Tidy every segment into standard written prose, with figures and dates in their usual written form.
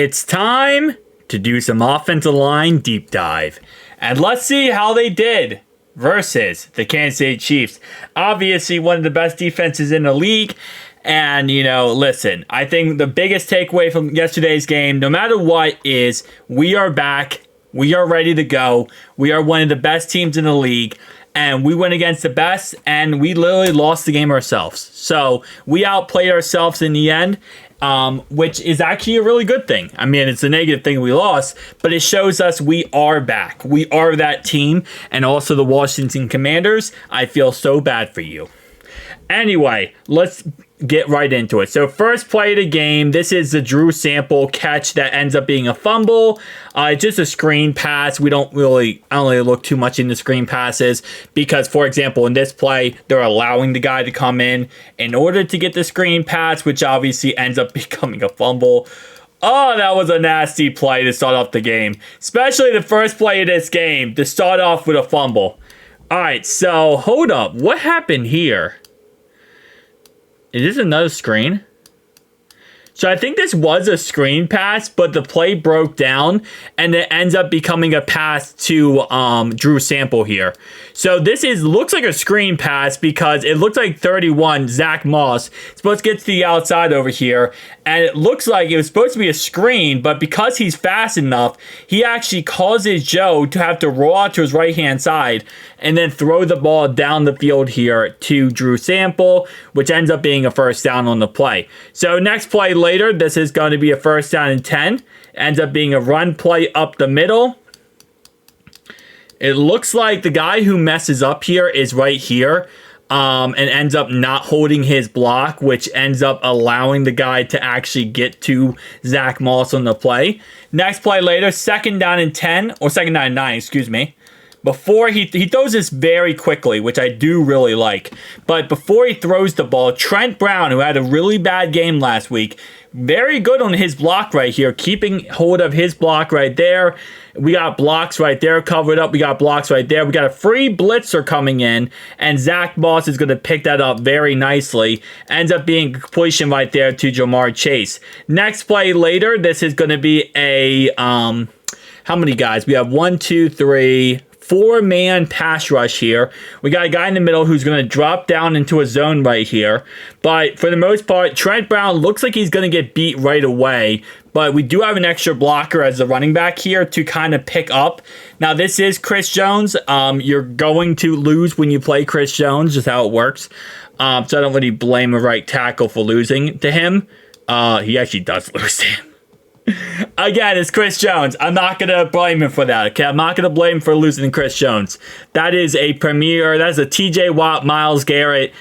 It's time to do some offensive line deep dive. And let's see how they did versus the Kansas City Chiefs. Obviously, one of the best defenses in the league. And, listen, I think the biggest takeaway from yesterday's game, no matter what, is we are back. We are ready to go. We are one of the best teams in the league. And we went against the best, and we literally lost the game ourselves. So we outplayed ourselves in the end, which is actually a really good thing. I mean, it's a negative thing we lost, but it shows us we are back. We are that team, and also the Washington Commanders. I feel so bad for you. Anyway, let's get right into it. So first play of the game, this is the Drew Sample catch that ends up being a fumble. Just a screen pass. I don't really look too much into screen passes because, for example, in this play, they're allowing the guy to come in order to get the screen pass, which obviously ends up becoming a fumble. Oh, that was a nasty play to start off the game, especially the first play of this game to start off with a fumble. All right, so hold up. What happened here? Is this another screen? So I think this was a screen pass, but the play broke down, and it ends up becoming a pass to Drew Sample here. So this looks like a screen pass because it looks like 31, Zach Moss, supposed to get to the outside over here, and it looks like it was supposed to be a screen, but because he's fast enough, he actually causes Joe to have to roll out to his right-hand side and then throw the ball down the field here to Drew Sample, which ends up being a first down on the play. So next play later, this is going to be a first down and 10. Ends up being a run play up the middle. It looks like the guy who messes up here is right here and ends up not holding his block, which ends up allowing the guy to actually get to Zach Moss on the play. Next play later, second down and 10, or second down and 9, excuse me. Before he throws this very quickly, which I do really like. But before he throws the ball, Trent Brown, who had a really bad game last week, very good on his block right here, keeping hold of his block right there. We got blocks right there covered up. We got blocks right there. We got a free blitzer coming in, and Zach Moss is going to pick that up very nicely. Ends up being a completion right there to Jamar Chase. Next play later, this is going to be a, how many guys? We have 1, 2, 3... 4-man pass rush here. We got a guy in the middle who's going to drop down into a zone right here. But for the most part, Trent Brown looks like he's going to get beat right away. But we do have an extra blocker as a running back here to kind of pick up. Now, this is Chris Jones. You're going to lose when you play Chris Jones, just how it works. So I don't really blame a right tackle for losing to him. He actually does lose to him. Again, it's Chris Jones. I'm not going to blame him for that, okay? I'm not going to blame him for losing Chris Jones. That is a premier, that's a TJ Watt, Myles Garrett,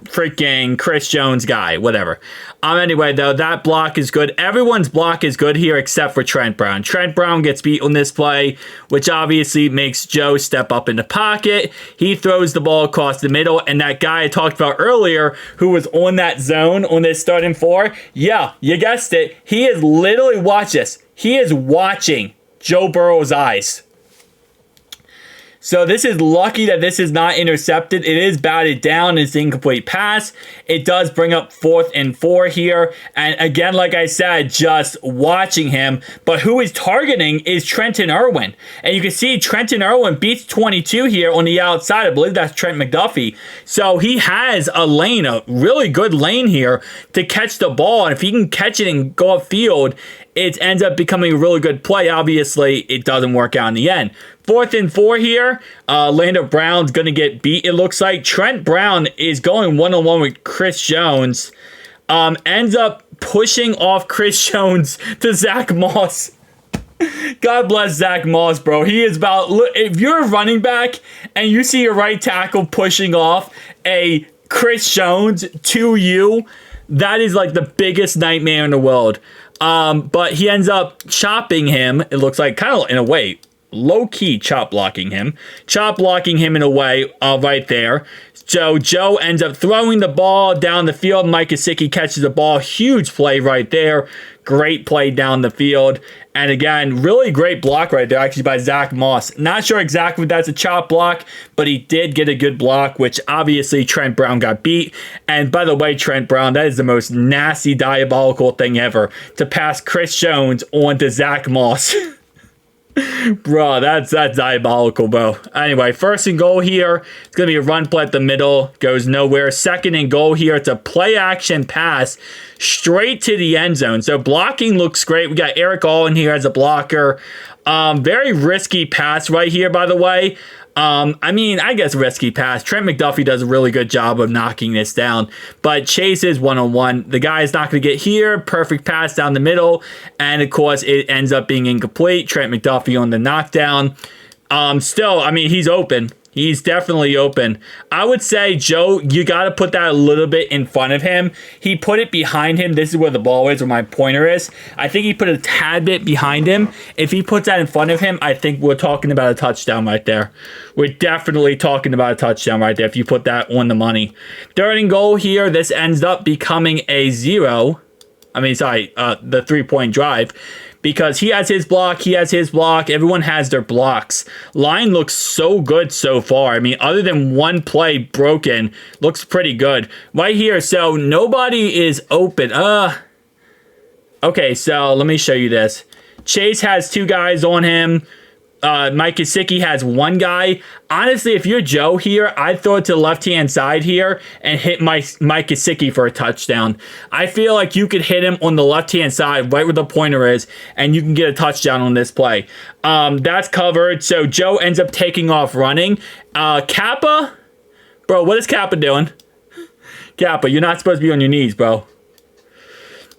freaking Chris Jones guy, whatever. Anyway, though, that block is good. Everyone's block is good here except for Trent Brown. Trent Brown gets beat on this play, which obviously makes Joe step up in the pocket. He throws the ball across the middle, and that guy I talked about earlier who was on that zone on this starting four, yeah, you guessed it. He is literally, watch this. He is watching Joe Burrow's eyes. So this is lucky that this is not intercepted. It is batted down. It's an incomplete pass. It does bring up 4th and 4 here. And again, like I said, just watching him. But who is targeting is Trenton Irwin. And you can see Trenton Irwin beats 22 here on the outside. I believe that's Trent McDuffie. So he has a lane, a really good lane here to catch the ball. And if he can catch it and go upfield, it ends up becoming a really good play. Obviously, it doesn't work out in the end. 4th and 4 here. Orlando Brown's going to get beat, it looks like. Trent Brown is going one-on-one with Chris Jones. Ends up pushing off Chris Jones to Zach Moss. God bless Zach Moss, bro. He is about... If you're a running back and you see your right tackle pushing off a Chris Jones to you, that is like the biggest nightmare in the world. But he ends up chopping him, it looks like, kind of in a way, low-key chop blocking him in a way right there. So Joe ends up throwing the ball down the field. Mike Gesicki catches the ball. Huge play right there. Great play down the field. And again, really great block right there, actually, by Zach Moss. Not sure exactly if that's a chop block, but he did get a good block, which obviously Trent Brown got beat. And by the way, Trent Brown, that is the most nasty, diabolical thing ever, to pass Chris Jones on to Zach Moss. Bro, that's diabolical, bro. Anyway, first and goal here. It's going to be a run play at the middle. Goes nowhere. Second and goal here. It's a play action pass straight to the end zone. So blocking looks great. We got Eric All in here as a blocker. Very risky pass right here, by the way. I guess risky pass. Trent McDuffie does a really good job of knocking this down, but Chase is one-on-one. The guy is not going to get here. Perfect pass down the middle, and of course, it ends up being incomplete. Trent McDuffie on the knockdown. He's open. He's definitely open. I would say, Joe, you got to put that a little bit in front of him. He put it behind him. This is where the ball is, where my pointer is. I think he put a tad bit behind him. If he puts that in front of him, I think we're talking about a touchdown right there. We're definitely talking about a touchdown right there if you put that on the money. Third and goal here. This ends up becoming a the 3-point drive. Because he has his block, everyone has their blocks. Line looks so good so far. Other than one play broken, looks pretty good. Right here, so nobody is open. Okay, so let me show you this. Chase has 2 guys on him. Mike Gesicki has 1 guy. Honestly, if you're Joe here, I'd throw it to the left-hand side here and hit Mike Gesicki for a touchdown. I feel like you could hit him on the left-hand side, right where the pointer is, and you can get a touchdown on this play. That's covered. So Joe ends up taking off running. Kappa? Bro, what is Kappa doing? Kappa, you're not supposed to be on your knees, bro.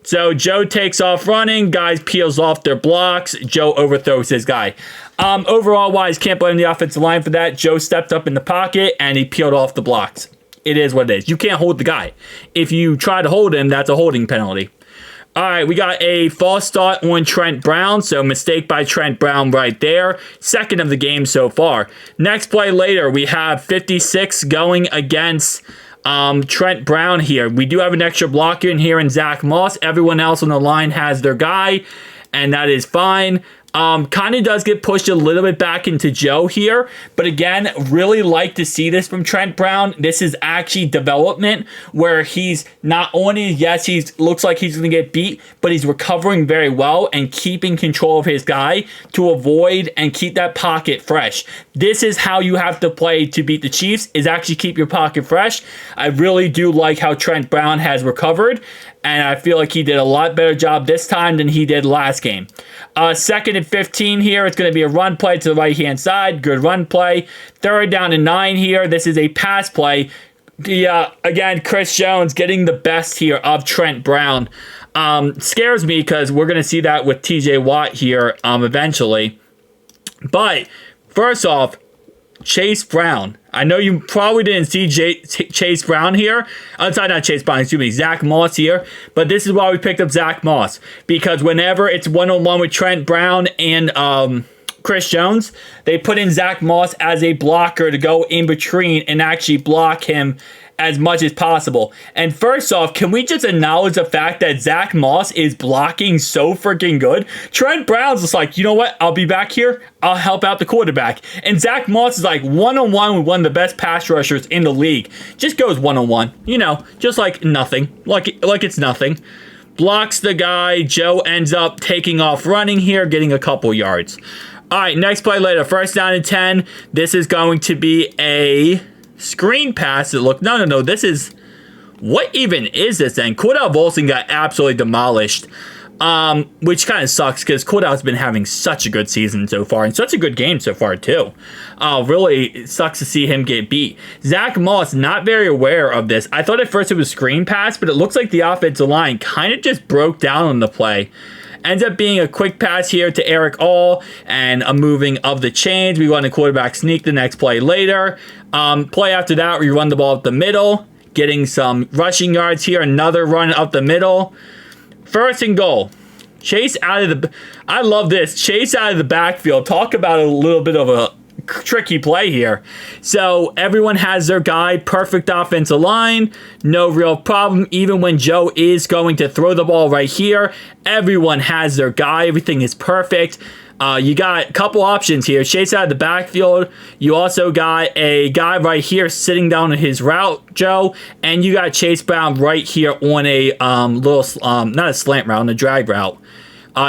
So Joe takes off running. Guys peels off their blocks. Joe overthrows his guy. Overall wise, can't blame the offensive line for that. Joe stepped up in the pocket and he peeled off the blocks. It is what it is. You can't hold the guy. If you try to hold him, that's a holding penalty. All right, we got a false start on Trent Brown. So mistake by Trent Brown right there. Second of the game so far. Next play later, we have 56 going against Trent Brown here. We do have an extra blocker in here in Zach Moss. Everyone else on the line has their guy, and that is fine. Kind of does get pushed a little bit back into Joe here, but again, really like to see this from Trent Brown. This is actually development where he's not only, yes, he looks like he's going to get beat, but he's recovering very well and keeping control of his guy to avoid and keep that pocket fresh. This is how you have to play to beat the Chiefs, is actually keep your pocket fresh. I really do like how Trent Brown has recovered, and I feel like he did a lot better job this time than he did last game. Second and 15 here. It's going to be a run play to the right-hand side. Good run play. Third down and 9 here. This is a pass play. Again, Chris Jones getting the best here of Trent Brown. Scares me because we're going to see that with TJ Watt here eventually. But first off, Chase Brown. I know you probably didn't see Chase Brown here. Sorry, not Chase Brown, excuse me, Zach Moss here. But this is why we picked up Zach Moss. Because whenever it's one-on-one with Trent Brown and Chris Jones, they put in Zach Moss as a blocker to go in between and actually block him as much as possible. And first off, can we just acknowledge the fact that Zach Moss is blocking so freaking good? Trent Brown's just like, you know what? I'll be back here. I'll help out the quarterback. And Zach Moss is like one-on-one with one of the best pass rushers in the league. Just goes one-on-one. Just like nothing. Like it's nothing. Blocks the guy. Joe ends up taking off running here, getting a couple yards. All right, next play later. First down and 10. This is going to be a screen pass. No. This is, what even is this then? Cordell Volson got absolutely demolished, which kind of sucks because Cordell's been having such a good season so far and such a good game so far too. Really, it sucks to see him get beat. Zach Moss, not very aware of this. I thought at first it was screen pass, but it looks like the offensive line kind of just broke down on the play. Ends up being a quick pass here to Eric All and a moving of the chains. We run a quarterback sneak the next play later. Play after that, we run the ball up the middle, getting some rushing yards here. Another run up the middle. First and goal. Chase out of the... I love this. Chase out of the backfield. Talk about a little bit of a tricky play here. So everyone has their guy. Perfect offensive line. No real problem. Even when Joe is going to throw the ball right here, everyone has their guy. Everything is perfect. You got a couple options here. Chase out of the backfield. You also got a guy right here sitting down in his route, Joe. And you got Chase Brown right here on a little, not a slant route, on a drag route.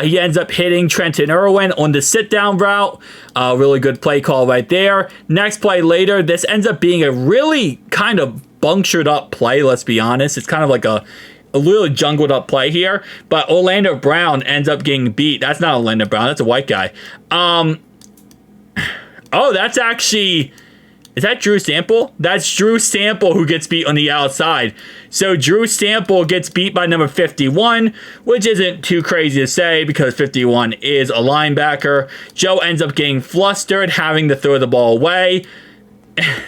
He ends up hitting Trenton Irwin on the sit-down route. Really good play call right there. Next play later, this ends up being a really kind of punctured up play, let's be honest. It's kind of like a little jungled up play here, but Orlando Brown ends up getting beat. That's not Orlando Brown, that's a white guy. Oh, that's actually, is that Drew Sample? That's Drew Sample who gets beat on the outside. So Drew Sample gets beat by number 51, which isn't too crazy to say because 51 is a linebacker. Joe ends up getting flustered, having to throw the ball away.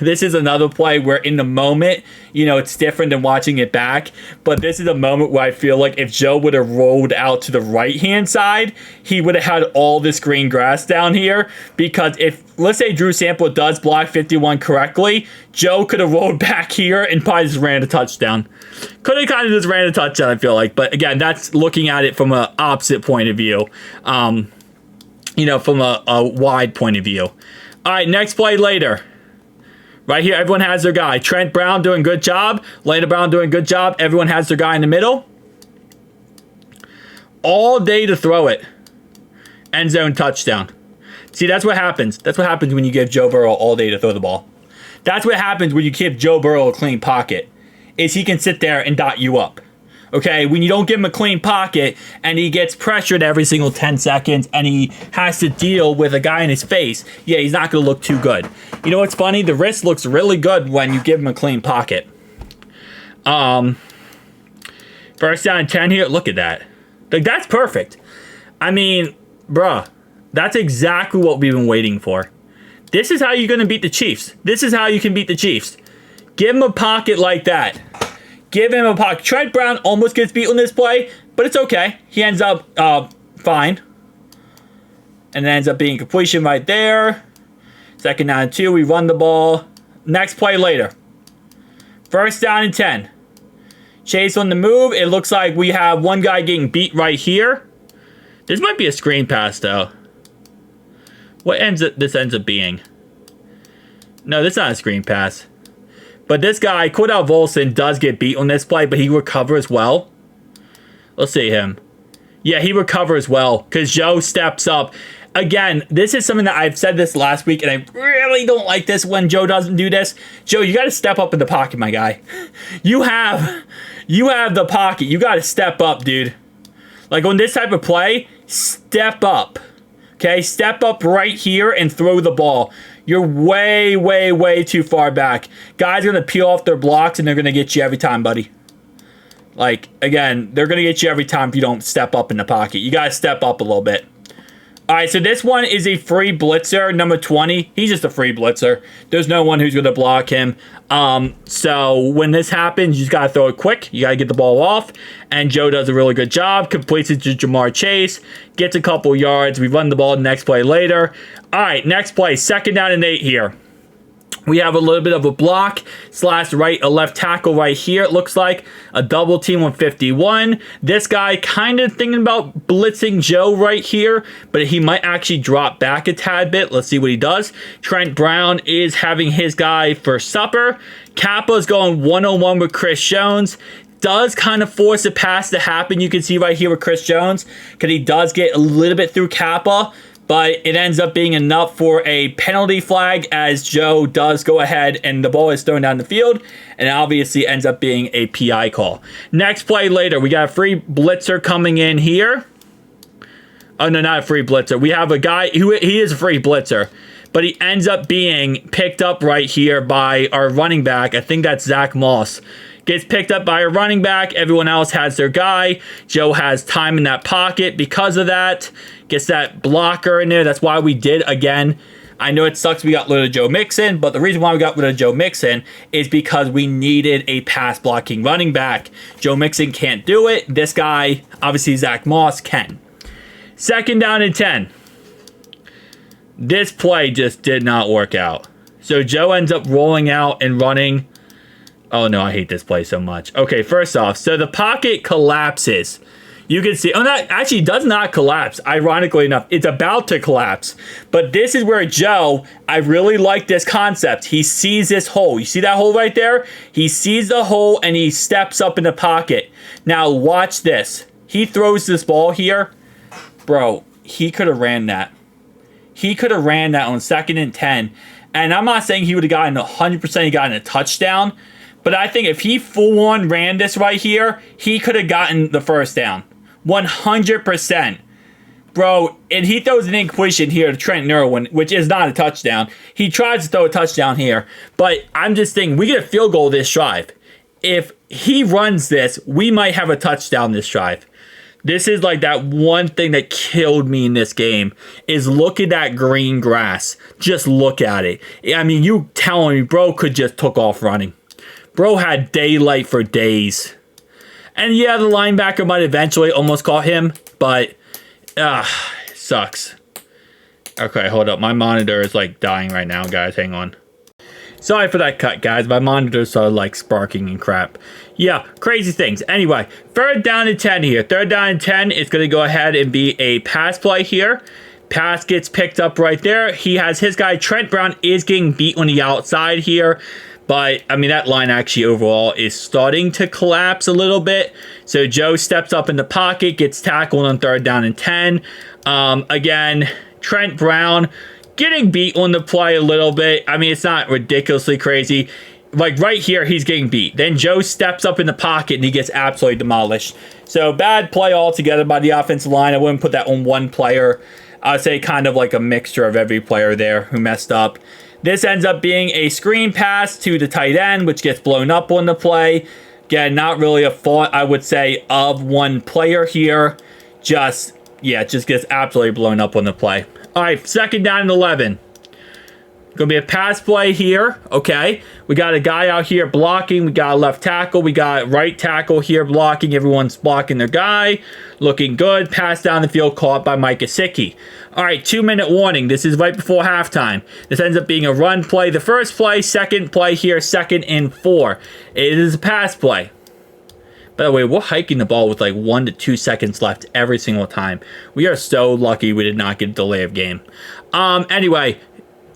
This is another play where in the moment, you know, it's different than watching it back. But this is a moment where I feel like if Joe would have rolled out to the right-hand side, he would have had all this green grass down here. Because if, let's say Drew Sample does block 51 correctly, Joe could have rolled back here and probably just ran a touchdown. Could have kind of just ran a touchdown, I feel like. But again, that's looking at it from an opposite point of view. You know, from a wide point of view. All right, next play later. Right here, everyone has their guy. Trent Brown doing a good job. Orlando Brown doing a good job. Everyone has their guy in the middle. All day to throw it. End zone touchdown. See, that's what happens. That's what happens when you give Joe Burrow all day to throw the ball. That's what happens when you give Joe Burrow a clean pocket. Is he can sit there and dot you up. Okay, when you don't give him a clean pocket and he gets pressured every single 10 seconds and he has to deal with a guy in his face, yeah, he's not going to look too good. You know what's funny? The wrist looks really good when you give him a clean pocket. First down and 10 here. Look at that. Like, that's perfect. I mean, bruh, that's exactly what we've been waiting for. This is how you're going to beat the Chiefs. This is how you can beat the Chiefs. Give him a pocket like that. Give him a pocket. Trent Brown almost gets beat on this play, but it's okay. He ends up fine. And it ends up being completion right there. Second down and 2. We run the ball. Next play later. First down and 10. Chase on the move. It looks like we have one guy getting beat right here. This might be a screen pass, though. What this ends up being? No, this is not a screen pass. But this guy, Cordell Volson, does get beat on this play, but he recovers well. Let's see him. Yeah, he recovers well because Joe steps up. Again, this is something that I've said this last week, and I really don't like this when Joe doesn't do this. Joe, you got to step up in the pocket, my guy. You have the pocket. You got to step up, dude. Like on this type of play, step up. Okay, step up right here and throw the ball. You're way, way, way too far back. Guys are going to peel off their blocks, and they're going to get you every time, buddy. Like, again, they're going to get you every time if you don't step up in the pocket. You got to step up a little bit. All right, so this one is a free blitzer, number 20. He's just a free blitzer. There's no one who's going to block him. So when this happens, you just got to throw it quick. You got to get the ball off. And Joe does a really good job. Completes it to Jamar Chase. Gets a couple yards. We run the ball the next play later. All right, next play. Second down and 8 here. We have a little bit of a block / right, a left tackle right here. It looks like a double team on 51. This guy kind of thinking about blitzing Joe right here, but he might actually drop back a tad bit. Let's see what he does. Trent Brown is having his guy for supper. Kappa's going one-on-one with Chris Jones. Does kind of force a pass to happen. You can see right here with Chris Jones because he does get a little bit through Kappa. But it ends up being enough for a penalty flag as Joe does go ahead and the ball is thrown down the field. And it obviously ends up being a PI call. Next play later, we got a free blitzer coming in here. Oh, no, not a free blitzer. We have a guy who he is a free blitzer. But he ends up being picked up right here by our running back. I think that's Zach Moss. Gets picked up by a running back. Everyone else has their guy. Joe has time in that pocket because of that. Gets that blocker in there. That's why we did, again, I know it sucks we got rid of Joe Mixon, but the reason why we got rid of Joe Mixon is because we needed a pass blocking running back. Joe Mixon can't do it. This guy, obviously Zach Moss, can. 2nd down and 10. This play just did not work out. So Joe ends up rolling out and running. Oh no, I hate this play so much. Okay, first off, so the pocket collapses. You can see, oh, that actually does not collapse. Ironically enough, it's about to collapse. But this is where Joe, I really like this concept. He sees this hole. You see that hole right there? He sees the hole and he steps up in the pocket. Now watch this. He throws this ball here. Bro, he could have ran that. He could have ran that on 2nd and 10. And I'm not saying he would have gotten 100%, he gotten a touchdown. But I think if he full on ran this right here, he could have gotten the first down. 100%. Bro, and he throws an incompletion here to Trent Irwin, which is not a touchdown. He tries to throw a touchdown here. But I'm just thinking, we get a field goal this drive. If he runs this, we might have a touchdown this drive. This is like that one thing that killed me in this game is look at that green grass. Just look at it. I mean, you telling me bro could just took off running. Bro had daylight for days. And yeah, the linebacker might eventually almost caught him, but sucks. Okay, hold up. My monitor is like dying right now, guys. Hang on. Sorry for that cut, guys. My monitor started like sparking and crap. Yeah, crazy things. Anyway, 3rd down and 10 here. 3rd down and 10 is going to go ahead and be a pass play here. Pass gets picked up right there. He has his guy. Trent Brown is getting beat on the outside here. But, I mean, that line actually overall is starting to collapse a little bit. So, Joe steps up in the pocket, gets tackled on 3rd down and 10. Again, Trent Brown getting beat on the play a little bit. I mean, it's not ridiculously crazy. Like, right here, he's getting beat. Then Joe steps up in the pocket, and he gets absolutely demolished. So, bad play altogether by the offensive line. I wouldn't put that on one player. I'd say kind of like a mixture of every player there who messed up. This ends up being a screen pass to the tight end, which gets blown up on the play. Again, not really a fault, I would say, of one player here. Just gets absolutely blown up on the play. All right, 2nd down and 11. Going to be a pass play here, okay? We got a guy out here blocking. We got a left tackle. We got right tackle here blocking. Everyone's blocking their guy. Looking good. Pass down the field caught by Mike Gesicki. All right, 2-minute warning. This is right before halftime. This ends up being a run play. The first play, second play here, 2nd and 4. It is a pass play. By the way, we're hiking the ball with like 1 to 2 seconds left every single time. We are so lucky we did not get a delay of game. Anyway,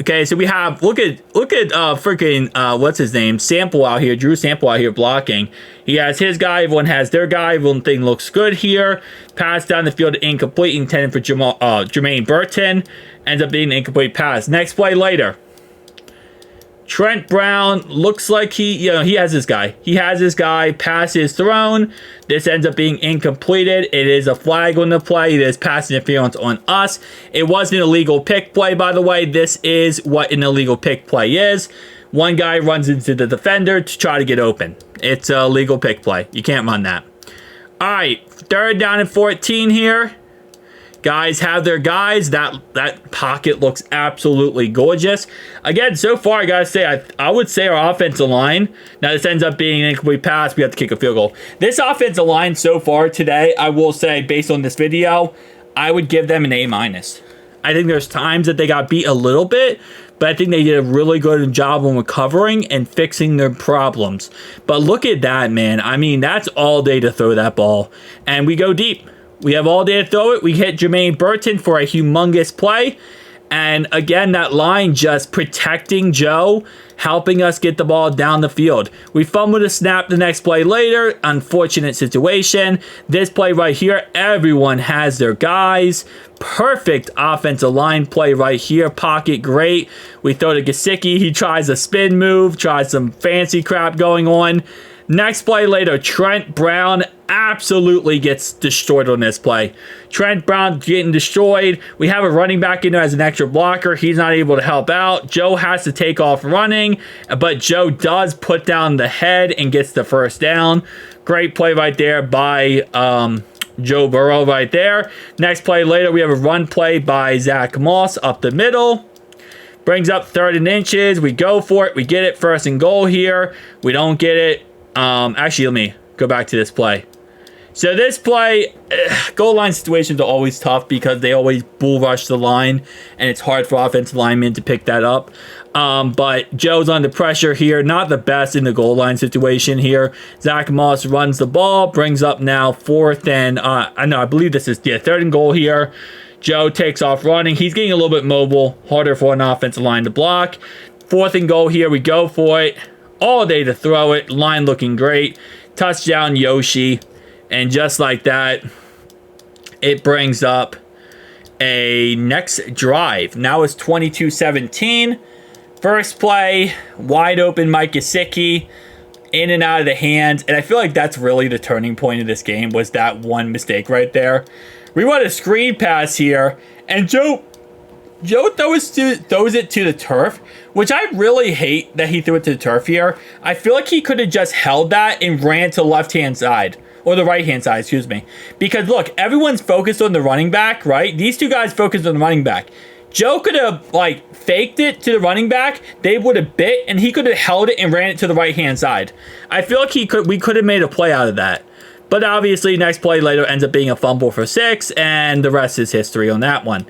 okay, so we have look at freaking what's his name? Sample out here, Drew Sample out here blocking. He has his guy, everyone has their guy, everyone thing looks good here. Pass down the field incomplete, intended for Jermaine Burton. Ends up being an incomplete pass. Next play later. Trent Brown looks like he has his guy. He has his guy. Pass is thrown. This ends up being incompleted. It is a flag on the play. It is pass interference on us. It was an illegal pick play, by the way. This is what an illegal pick play is. One guy runs into the defender to try to get open. It's a legal pick play. You can't run that. All right, 3rd down and 14 here. Guys have their guys. That pocket looks absolutely gorgeous. Again, so far, I gotta say, I would say our offensive line. Now, this ends up being an incomplete pass. We have to kick a field goal. This offensive line so far today, I will say, based on this video, I would give them an A-. I think there's times that they got beat a little bit, but I think they did a really good job on recovering and fixing their problems. But look at that, man. I mean, that's all day to throw that ball. And we go deep. We have all day to throw it. We hit Jermaine Burton for a humongous play. And again, that line just protecting Joe, helping us get the ball down the field. We fumbled a snap the next play later. Unfortunate situation. This play right here, everyone has their guys. Perfect offensive line play right here. Pocket great. We throw to Gesicki. He tries a spin move, tries some fancy crap going on. Next play later, Trent Brown absolutely gets destroyed on this play. Trent Brown getting destroyed. We have a running back in there as an extra blocker. He's not able to help out. Joe has to take off running, but Joe does put down the head and gets the first down. Great play right there by Joe Burrow right there. Next play later, we have a run play by Zach Moss up the middle. Brings up 3rd and inches. We go for it. We get it. 1st and goal here. We don't get it. Actually, let me go back to this play. So this play, goal line situations are always tough because they always bull rush the line, and it's hard for offensive linemen to pick that up. But Joe's under pressure here, not the best in the goal line situation here. Zach Moss runs the ball, brings up now 4th and, I believe this is 3rd and goal here. Joe takes off running. He's getting a little bit mobile, harder for an offensive line to block. 4th and goal here, we go for it. All day to throw it, line looking great. Touchdown Yoshi. And just like that, it brings up a next drive. Now it's 22-17. First play, wide open Mike Gesicki, in and out of the hands. And I feel like that's really the turning point of this game, was that one mistake right there. We run a screen pass here, and Joe throws it to the turf, which I really hate that he threw it to the turf here. I feel like he could have just held that and ran to the left-hand side. Or the right-hand side, excuse me. Because, look, everyone's focused on the running back, right? These two guys focused on the running back. Joe could have, faked it to the running back. They would have bit, and he could have held it and ran it to the right-hand side. I feel like we could have made a play out of that. But obviously, next play later ends up being a fumble for 6, and the rest is history on that one.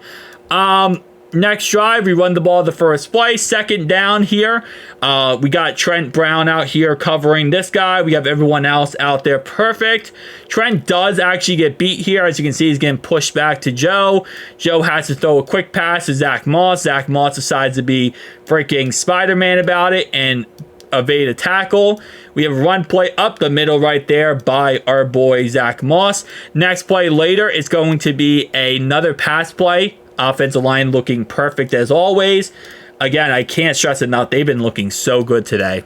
Next drive, we run the ball the first play. 2nd down here. We got Trent Brown out here covering this guy. We have everyone else out there. Perfect. Trent does actually get beat here. As you can see, he's getting pushed back to Joe. Joe has to throw a quick pass to Zach Moss. Zach Moss decides to be freaking Spider-Man about it and evade a tackle. We have a run play up the middle right there by our boy Zach Moss. Next play later is going to be another pass play. Offensive line looking perfect as always. Again, I can't stress enough, they've been looking so good today.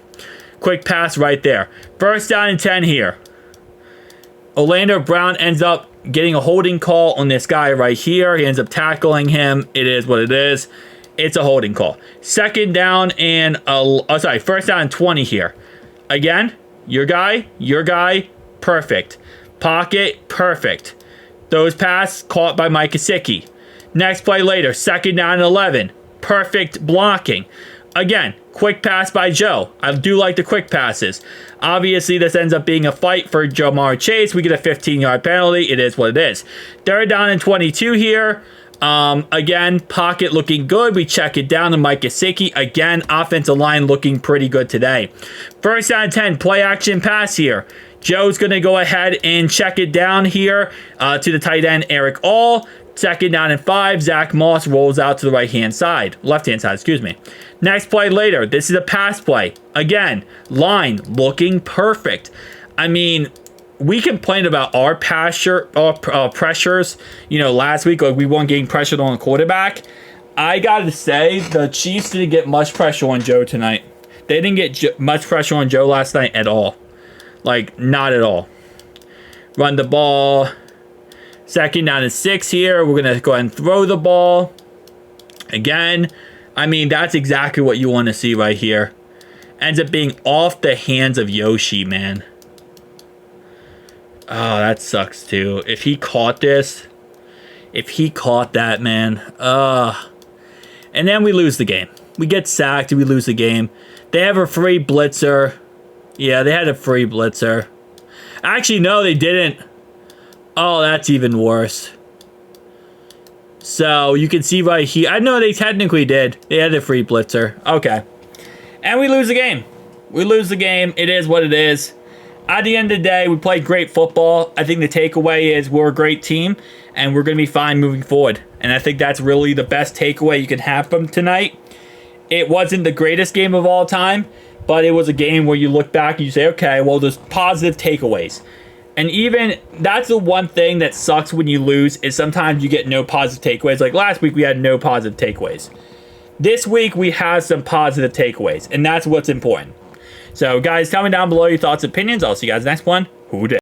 Quick pass right there. 1st down and 10 here. Orlando Brown ends up getting a holding call on this guy right here. He ends up tackling him. It is what it is. It's a holding call. 2nd down and 1st down and 20 here. Again, your guy, perfect. Pocket, perfect. Those pass caught by Mike Gesicki. Next play later, 2nd down and 11. Perfect blocking. Again, quick pass by Joe. I do like the quick passes. Obviously, this ends up being a fight for Jamar Chase. We get a 15-yard penalty. It is what it is. 3rd down and 22 here. Again, pocket looking good. We check it down to Mike Gesicki. Again, offensive line looking pretty good today. 1st down and 10, play action pass here. Joe's going to go ahead and check it down here to the tight end, Eric All. 2nd down and 5, Zach Moss rolls out to the left-hand side, excuse me. Next play later, this is a pass play. Again, line looking perfect. I mean, we complained about our pressures, last week. Like, we weren't getting pressured on the quarterback. I got to say, the Chiefs didn't get much pressure on Joe tonight. They didn't get much pressure on Joe last night at all. Like, not at all. Run the ball. 2nd down and 6 here. We're going to go ahead and throw the ball. Again, I mean, that's exactly what you want to see right here. Ends up being off the hands of Yoshi, man. Oh, that sucks too. If he caught that, man. And then we lose the game. We get sacked and we lose the game. They have a free blitzer. Yeah, they had a free blitzer. Actually, no, they didn't. Oh, that's even worse. So, you can see right here. I know they technically did. They had a free blitzer. Okay. And we lose the game. It is what it is. At the end of the day, we played great football. I think the takeaway is we're a great team, and we're going to be fine moving forward. And I think that's really the best takeaway you can have from tonight. It wasn't the greatest game of all time, but it was a game where you look back and you say, okay, well, there's positive takeaways. And even that's the one thing that sucks when you lose is sometimes you get no positive takeaways. Like last week, we had no positive takeaways. This week, we have some positive takeaways, and that's what's important. So, guys, tell me down below your thoughts and opinions. I'll see you guys next one. Who dey?